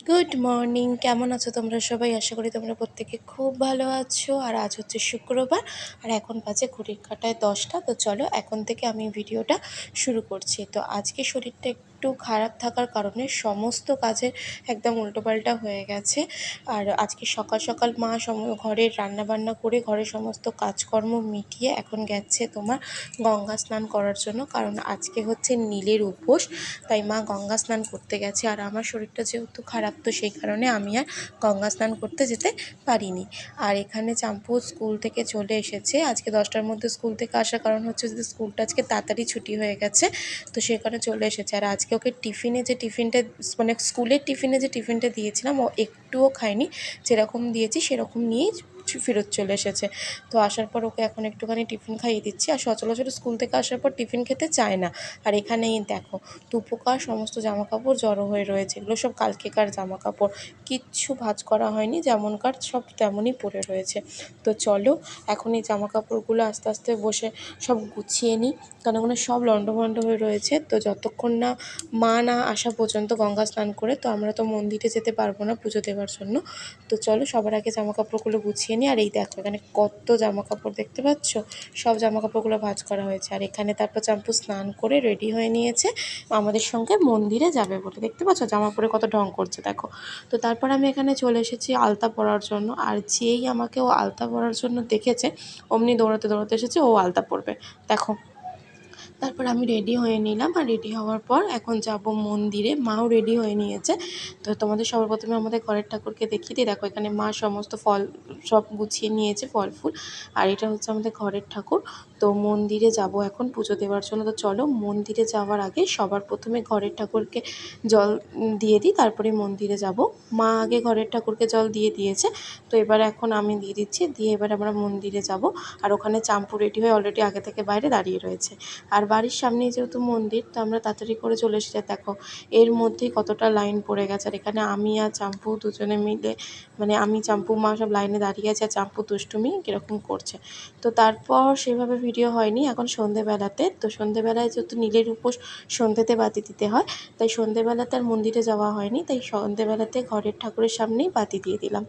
Good morning, কেমন আছো তোমরা সবাই? আশা করি তোমরা প্রত্যেকে খুব ভালো আছো। আর আজ হচ্ছে শুক্রবার, আর এখন বাজে ঘড়ির কাঁটায় 10টা। তো চলো এখন থেকে আমি ভিডিওটা শুরু করছি। তো আজকে শরীরটা একটু খারাপ থাকার কারণে সমস্ত কাজে একদম উল্টোপাল্টা হয়ে গেছে। আর আজকে সকাল সকাল মা ঘরের রান্নাবান্না করে ঘরের সমস্ত কাজকর্ম মিটিয়ে এখন গেছে তোমার গঙ্গা স্নান করার জন্য, কারণ আজকে হচ্ছে নীলের উপোস। তাই মা গঙ্গা স্নান করতে গেছে। আর আমার শরীরটা যেহেতু খারাপ, তো সেই কারণে আমি আর গঙ্গা স্নান করতে যেতে পারিনি। আর এখানে চাম্পু স্কুল থেকে চলে এসেছে। আজকে 10টার মধ্যে স্কুল থেকে আসার কারণ হচ্ছে যে স্কুলটা আজকে তাড়াতাড়ি ছুটি হয়ে গেছে, তো সেই কারণে চলে এসেছে। আর আজকে ওকে টিফিনটা মানে স্কুলের টিফিনে যে টিফিনটা দিয়েছিলাম ও একটুও খায়নি, যেরকম দিয়েছি সেরকম নিয়েই ফেরত চলে এসেছে। তো আসার পর ওকে এখন একটুখানি টিফিন খাইয়ে দিচ্ছি। আর সচরাচর স্কুল থেকে আসার পর টিফিন খেতে চায় না। আর এখানেই দেখো দুপোকার সমস্ত জামাকাপড় জড়ো হয়ে রয়েছে। এগুলো সব কালকেকার জামাকাপড়, কিচ্ছু ভাঁজ করা হয়নি, যেমনকার সব তেমনই পড়ে রয়েছে। তো চলো এখন এই জামাকাপড়গুলো আস্তে আস্তে বসে সব গুছিয়ে নিই, কারণ ওখানে সব লণ্ডভণ্ড হয়ে রয়েছে। তো যতক্ষণ না মা না আসা পর্যন্ত গঙ্গা স্নান করে, তো আমরা তো মন্দিরে যেতে পারবো না পুজো দেওয়ার জন্য। তো চলো সবার আগে জামাকাপড়গুলো গুছিয়ে নিই। আর এই দেখো এখানে কত জামাকাপড় দেখতে পাচ্ছ, সব জামাকাপড়গুলো ভাঁজ করা হয়েছে। আর এখানে তারপর চাম্পু স্নান করে রেডি হয়ে নিয়েছে আমাদের সঙ্গে মন্দিরে যাবে বলে। দেখতে পাচ্ছ জামা পরে কত ঢং করছে দেখো। তো তারপর আমি এখানে চলে এসেছি আলতা পরার জন্য। আর যেই আমাকে ও আলতা পরার জন্য দেখেছে, অমনি দৌড়াতে দৌড়াতে এসেছে ও আলতা পরবে দেখো। তারপর আমি রেডি হয়ে নিলাম। আর রেডি হওয়ার পর এখন যাব মন্দিরে। মাও রেডি হয়ে নিয়েছে। তো তোমাদের সবার প্রথমে আমাদের ঘরের ঠাকুরকে দেখিয়ে দিই। দেখো এখানে মা সমস্ত ফল সব গুছিয়ে নিয়েছে, ফল ফুল। আর এটা হচ্ছে আমাদের ঘরের ঠাকুর। তো মন্দিরে যাব এখন পুজো দেওয়ার জন্য। তো চলো মন্দিরে যাওয়ার আগে সবার প্রথমে ঘরের ঠাকুরকে জল দিয়ে দিই, তারপরে মন্দিরে যাব। মা আগে ঘরের ঠাকুরকে জল দিয়ে দিয়েছে, তো এবার এখন আমি দিয়ে দিচ্ছি। দিয়ে এবার আমরা মন্দিরে যাব। আর ওখানে চাম্পু রেডি হয়ে অলরেডি আগে থেকে বাইরে দাঁড়িয়ে রয়েছে। আর বাড়ির সামনেই যেহেতু মন্দির, তো আমরা তাড়াতাড়ি করে চলে এসেছি। দেখো এর মধ্যেই কতটা লাইন পড়ে গেছে। আর এখানে আমি আর চাম্পু দুজনে মিলে, মানে আমি চাম্পু মা সব লাইনে দাঁড়িয়ে আছে, আর চাম্পু দুষ্টুমি কীরকম করছে। তো তারপর সেভাবে ভিডিও হয়নি। এখন সন্ধেবেলাতে, তো সন্ধেবেলায় যেহেতু নীলের উপোস সন্ধেতে বাতি দিতে হয়, তাই সন্ধেবেলাতে আর মন্দিরে যাওয়া হয়নি। তাই সন্ধেবেলাতে ঘরের ঠাকুরের সামনেই বাতি দিয়ে দিলাম।